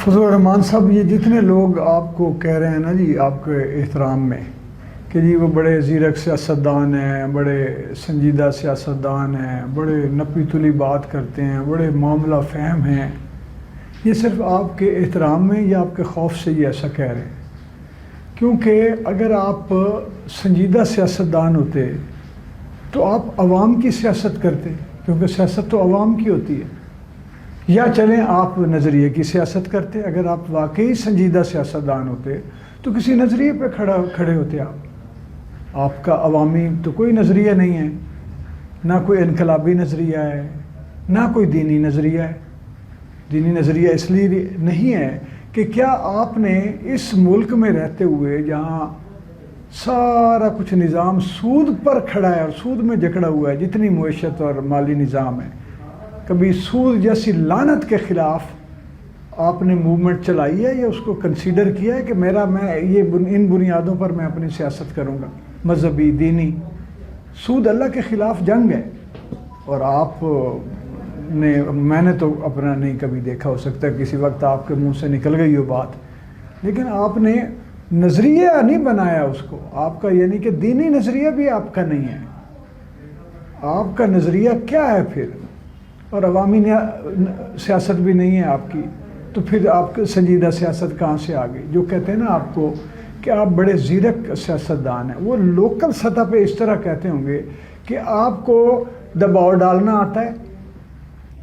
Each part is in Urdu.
فضل الرحمان صاحب، یہ جتنے لوگ آپ کو کہہ رہے ہیں نا جی آپ کے احترام میں کہ جی وہ بڑے زیرک سیاستدان ہیں، بڑے سنجیدہ سیاستدان ہیں، بڑے نپی تلی بات کرتے ہیں، بڑے معاملہ فہم ہیں، یہ صرف آپ کے احترام میں یا آپ کے خوف سے یہ ایسا کہہ رہے ہیں؟ کیونکہ اگر آپ سنجیدہ سیاستدان ہوتے تو آپ عوام کی سیاست کرتے، کیونکہ سیاست تو عوام کی ہوتی ہے، یا چلیں آپ نظریے کی سیاست کرتے۔ اگر آپ واقعی سنجیدہ سیاستدان ہوتے تو کسی نظریے پہ کھڑے ہوتے آپ کا عوامی تو کوئی نظریہ نہیں ہے، نہ کوئی انقلابی نظریہ ہے، نہ کوئی دینی نظریہ ہے۔ دینی نظریہ اس لیے نہیں ہے کہ کیا آپ نے اس ملک میں رہتے ہوئے جہاں سارا کچھ نظام سود پر کھڑا ہے اور سود میں جکڑا ہوا ہے، جتنی معیشت اور مالی نظام ہے، کبھی سود جیسی لعنت کے خلاف آپ نے موومنٹ چلائی ہے یا اس کو کنسیڈر کیا ہے کہ میں ان بنیادوں پر میں اپنی سیاست کروں گا، مذہبی، دینی؟ سود اللہ کے خلاف جنگ ہے، اور آپ نے، میں نے تو اپنا نہیں کبھی دیکھا، ہو سکتا ہے کسی وقت آپ کے منہ سے نکل گئی ہو بات، لیکن آپ نے نظریہ نہیں بنایا اس کو آپ کا، یعنی کہ دینی نظریہ بھی آپ کا نہیں ہے۔ آپ کا نظریہ کیا ہے پھر؟ اور عوامی سیاست بھی نہیں ہے آپ کی، تو پھر آپ کی سنجیدہ سیاست کہاں سے آ گئی؟ جو کہتے ہیں نا آپ کو کہ آپ بڑے زیرک سیاستدان ہیں، وہ لوکل سطح پہ اس طرح کہتے ہوں گے کہ آپ کو دباؤ ڈالنا آتا ہے،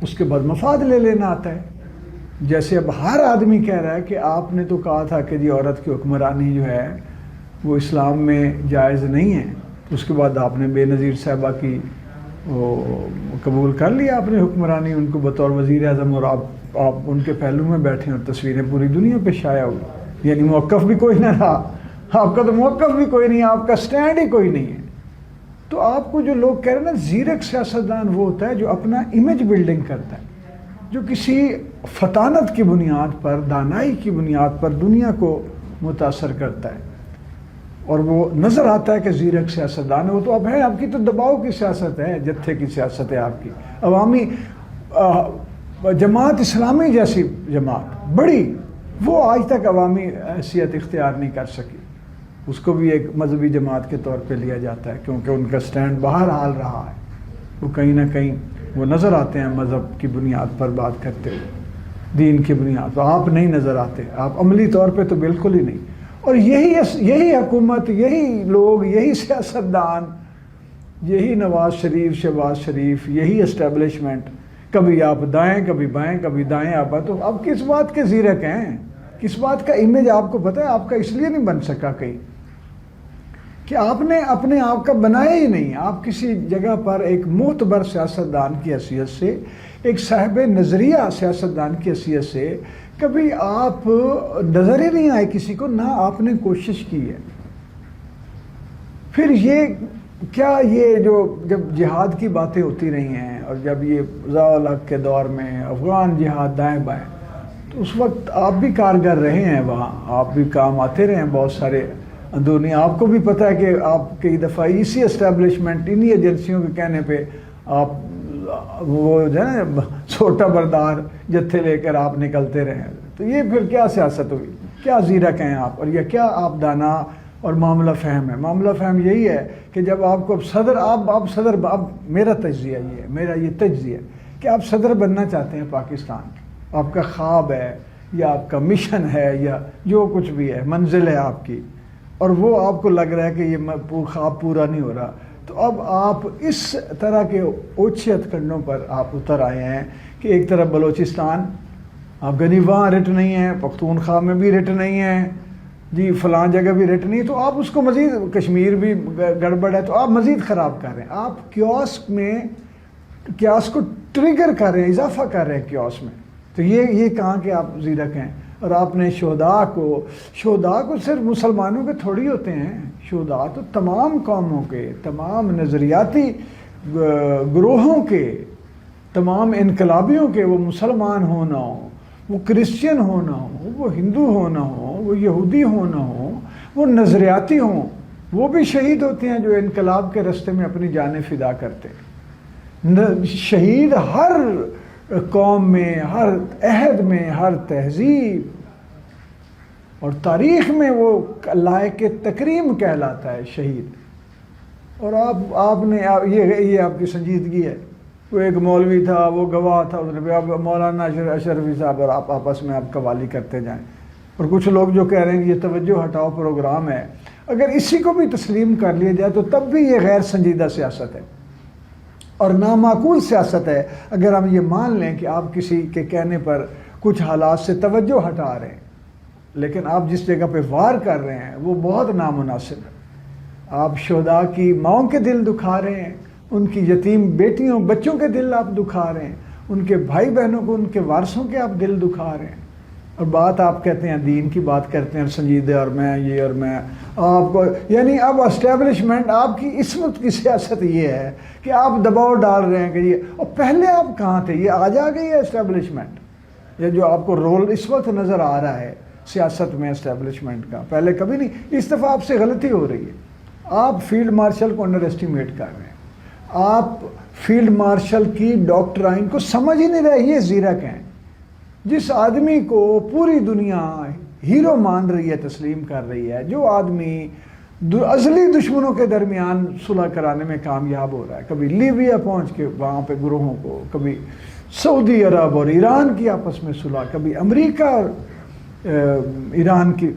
اس کے بعد مفاد لے لینا آتا ہے۔ جیسے اب ہر آدمی کہہ رہا ہے کہ آپ نے تو کہا تھا کہ جی عورت کی حکمرانی جو ہے وہ اسلام میں جائز نہیں ہے، اس کے بعد آپ نے بے نظیر صاحبہ کی قبول کر لیا، آپ نے حکمرانی ان کو بطور وزیر اعظم، اور آپ ان کے پہلو میں بیٹھے اور تصویریں پوری دنیا پہ شائع ہوئی، یعنی موقف بھی کوئی نہ رہا، آپ کا تو موقف بھی کوئی نہیں، آپ کا سٹینڈ ہی کوئی نہیں ہے۔ تو آپ کو جو لوگ کہہ رہے ہیں نا زیرک سیاستدان، وہ ہوتا ہے جو اپنا امیج بلڈنگ کرتا ہے، جو کسی فطانت کی بنیاد پر، دانائی کی بنیاد پر دنیا کو متاثر کرتا ہے، اور وہ نظر آتا ہے کہ زیرک سیاستدان ہے۔ وہ تو اب ہے، آپ کی تو دباؤ کی سیاست ہے، جتھے کی سیاست ہے آپ کی، عوامی جماعت اسلامی جیسی جماعت بڑی، وہ آج تک عوامی حیثیت اختیار نہیں کر سکی، اس کو بھی ایک مذہبی جماعت کے طور پہ لیا جاتا ہے، کیونکہ ان کا سٹینڈ بہرحال رہا ہے، وہ کہیں نہ کہیں وہ نظر آتے ہیں مذہب کی بنیاد پر بات کرتے ہوئے، دین کی بنیاد پر۔ آپ نہیں نظر آتے، آپ عملی طور پہ تو بالکل ہی نہیں۔ اور یہی حکومت، یہی لوگ، یہی سیاستدان، یہی نواز شریف، شہباز شریف، یہی اسٹیبلشمنٹ، کبھی آپ دائیں کبھی بائیں کبھی دائیں، آپ تو اب کس بات کے زیرک ہیں؟ کس بات کا امیج آپ کو پتہ ہے؟ آپ کا اس لیے نہیں بن سکا کہیں کہ آپ نے اپنے آپ کا بنایا ہی نہیں۔ آپ کسی جگہ پر ایک معتبر سیاستدان کی حیثیت سے، ایک صاحب نظریہ سیاستدان کی حیثیت سے کبھی آپ نظر ہی نہیں آئے کسی کو، نہ آپ نے کوشش کی ہے۔ پھر یہ کیا، یہ جو جب جہاد کی باتیں ہوتی رہی ہیں، اور جب یہ ضیاء الحق کے دور میں افغان جہاد دائیں بائیں، تو اس وقت آپ بھی کارگر رہے ہیں وہاں، آپ بھی کام آتے رہے ہیں بہت سارے اندرونی۔ آپ کو بھی پتہ ہے کہ آپ کئی دفعہ اسی اسٹیبلشمنٹ، انہی ایجنسیوں کے کہنے پہ آپ وہ جو ہے چھوٹا بردار جتھے لے کر آپ نکلتے رہے۔ تو یہ پھر کیا سیاست ہوئی؟ کیا زیرک ہیں آپ؟ اور یہ کیا آپ دانا اور معاملہ فہم ہے؟ معاملہ فہم یہی ہے کہ جب آپ کو صدر، اب میرا تجزیہ یہ ہے، میرا یہ تجزیہ کہ آپ صدر بننا چاہتے ہیں پاکستان کے، آپ کا خواب ہے یا آپ کا مشن ہے یا جو کچھ بھی ہے، منزل ہے آپ کی، اور وہ آپ کو لگ رہا ہے کہ یہ خواب پورا نہیں ہو رہا، تو اب آپ اس طرح کے اوچھت کنڈوں پر آپ اتر آئے ہیں کہ ایک طرف بلوچستان، آپ گنی وہاں رٹ نہیں ہے، پختونخوا میں بھی رٹ نہیں ہے، جی فلاں جگہ بھی رٹ نہیں، تو آپ اس کو مزید، کشمیر بھی گڑبڑ ہے، تو آپ مزید خراب کر رہے ہیں، آپ کیوس کو ٹریگر کر رہے ہیں، اضافہ کر رہے ہیں کیوس میں۔ تو یہ کہاں کہ آپ زیرک ہیں؟ اور آپ نے شہداء کو صرف مسلمانوں کے تھوڑی ہوتے ہیں، شہداء تو تمام قوموں کے، تمام نظریاتی گروہوں کے، تمام انقلابیوں کے، وہ مسلمان ہونا ہو، وہ کرسچن ہونا ہو، وہ ہندو ہونا ہو، وہ یہودی ہونا ہو، وہ نظریاتی ہوں، وہ بھی شہید ہوتے ہیں جو انقلاب کے راستے میں اپنی جانیں فدا کرتے ہیں۔ شہید ہر قوم میں، ہر عہد میں، ہر تہذیب اور تاریخ میں وہ لائق تکریم کہلاتا ہے شہید. اور آپ نے یہ آپ کی سنجیدگی ہے. وہ ایک مولوی تھا، وہ گواہ تھا، اس نے اب مولانا اشرفی صاحب اور آپ آپس میں آپ قوالی کرتے جائیں. اور کچھ لوگ جو کہہ رہے ہیں کہ یہ توجہ ہٹاؤ پروگرام ہے، اگر اسی کو بھی تسلیم کر لیا جائے تو تب بھی یہ غیر سنجیدہ سیاست ہے اور نامعقول سیاست ہے. اگر ہم یہ مان لیں کہ آپ کسی کے کہنے پر کچھ حالات سے توجہ ہٹا رہے ہیں، لیکن آپ جس جگہ پہ وار کر رہے ہیں وہ بہت نامناسب ہے. آپ شہداء کی ماؤں کے دل دکھا رہے ہیں، ان کی یتیم بیٹیوں بچوں کے دل آپ دکھا رہے ہیں، ان کے بھائی بہنوں کو، ان کے وارثوں کے آپ دل دکھا رہے ہیں. اور بات آپ کہتے ہیں دین کی بات کرتے ہیں سنجیدہ، اور میں یہ اور میں آپ کو، یعنی اب اسٹیبلشمنٹ آپ کی اس وقت کی سیاست یہ ہے کہ آپ دباؤ ڈال رہے ہیں کہ یہ، اور پہلے آپ کہاں تھے؟ یہ آج آ گئی ہے اسٹیبلشمنٹ. یہ جو آپ کو رول اس وقت نظر آ رہا ہے سیاست میں اسٹیبلشمنٹ کا، پہلے کبھی نہیں. اس دفعہ آپ سے غلطی ہو رہی ہے. آپ فیلڈ مارشل کو انڈر ایسٹیمیٹ کر رہے ہیں. آپ فیلڈ مارشل کی ڈاکٹرائن کو سمجھ ہی نہیں رہے. یہ زیرک ہیں. جس آدمی کو پوری دنیا ہیرو مان رہی ہے، تسلیم کر رہی ہے، جو آدمی ازلی دشمنوں کے درمیان صلح کرانے میں کامیاب ہو رہا ہے، کبھی لیبیا پہنچ کے وہاں پہ گروہوں کو، کبھی سعودی عرب اور ایران کی آپس میں صلح، کبھی امریکہ اور ایران کی،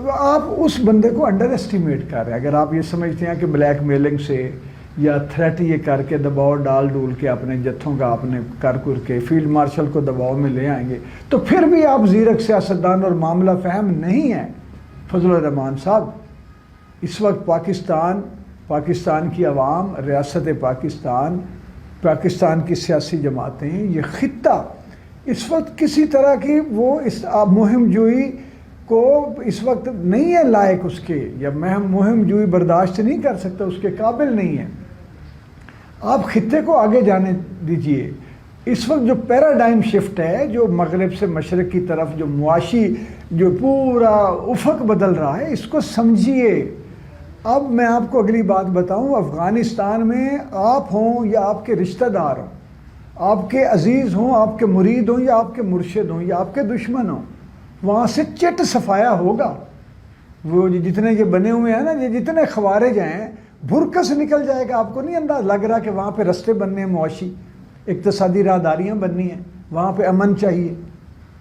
آپ اس بندے کو انڈر ایسٹیمیٹ کر رہے ہیں. اگر آپ یہ سمجھتے ہیں کہ بلیک میلنگ سے یا تھریٹ یہ کر کے دباؤ ڈال ڈول کے اپنے جتھوں کا اپنے کر کے فیلڈ مارشل کو دباؤ میں لے آئیں گے، تو پھر بھی آپ زیرک سیاستدان اور معاملہ فہم نہیں ہیں. فضل الرحمان صاحب، اس وقت پاکستان کی عوام، ریاست پاکستان کی سیاسی جماعتیں، یہ خطہ اس وقت کسی طرح کی وہ اس مہم جوئی کو اس وقت نہیں ہے لائق اس کے، یا مہم جوئی برداشت نہیں کر سکتا، اس کے قابل نہیں ہے. آپ خطے کو آگے جانے دیجئے. اس وقت جو پیراڈائم شفٹ ہے، جو مغرب سے مشرق کی طرف جو معاشی جو پورا افق بدل رہا ہے، اس کو سمجھیے. اب میں آپ کو اگلی بات بتاؤں، افغانستان میں آپ ہوں یا آپ کے رشتہ دار ہوں، آپ کے عزیز ہوں، آپ کے مرید ہوں یا آپ کے مرشد ہوں یا آپ کے دشمن ہوں، وہاں سے چٹ صفایا ہوگا. وہ جتنے یہ بنے ہوئے ہیں نا، یہ جتنے خوارج ہیں، بھرکس نکل جائے گا. آپ کو نہیں انداز لگ رہا کہ وہاں پہ رستے بننے ہیں، معاشی اقتصادی راہداریاں بننی ہیں، وہاں پہ امن چاہیے.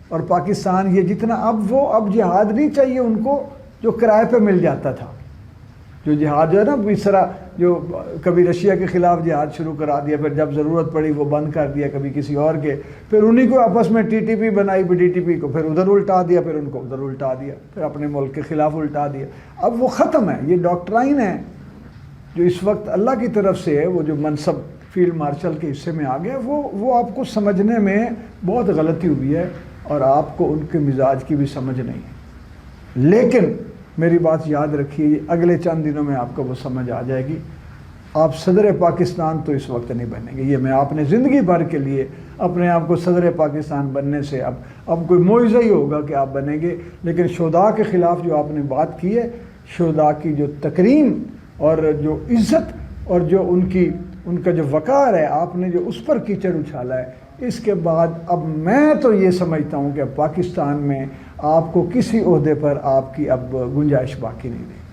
اور پاکستان یہ جتنا اب جہاد نہیں چاہیے ان کو جو کرائے پہ مل جاتا تھا. جو جہاد جو ہے نا اس طرح، جو کبھی رشیا کے خلاف جہاد شروع کرا دیا، پھر جب ضرورت پڑی وہ بند کر دیا، کبھی کسی اور کے، پھر انہی کو آپس میں ٹی ٹی پی بنائی، ٹی ٹی پی کو پھر ادھر الٹا دیا، پھر ان کو ادھر الٹا دیا، پھر اپنے ملک کے خلاف الٹا دیا. اب وہ ختم ہے. یہ ڈاکٹرائن ہے جو اس وقت اللہ کی طرف سے ہے، وہ جو منصب فیلڈ مارشل کے حصے میں آ گیا، وہ آپ کو سمجھنے میں بہت غلطی ہوئی ہے، اور آپ کو ان کے مزاج کی بھی سمجھ نہیں ہے. لیکن میری بات یاد رکھیے، اگلے چند دنوں میں آپ کو وہ سمجھ آ جائے گی. آپ صدر پاکستان تو اس وقت نہیں بنیں گے. یہ میں آپ نے زندگی بھر کے لیے اپنے آپ کو صدر پاکستان بننے سے اب کوئی معجزہ ہی ہوگا کہ آپ بنیں گے. لیکن شہداء کے خلاف جو آپ نے بات کی ہے، شہداء کی جو تکریم اور جو عزت اور جو ان کا جو وقار ہے، آپ نے جو اس پر کیچڑ اچھالا ہے، اس کے بعد اب میں تو یہ سمجھتا ہوں کہ پاکستان میں آپ کو کسی عہدے پر آپ کی اب گنجائش باقی نہیں رہی.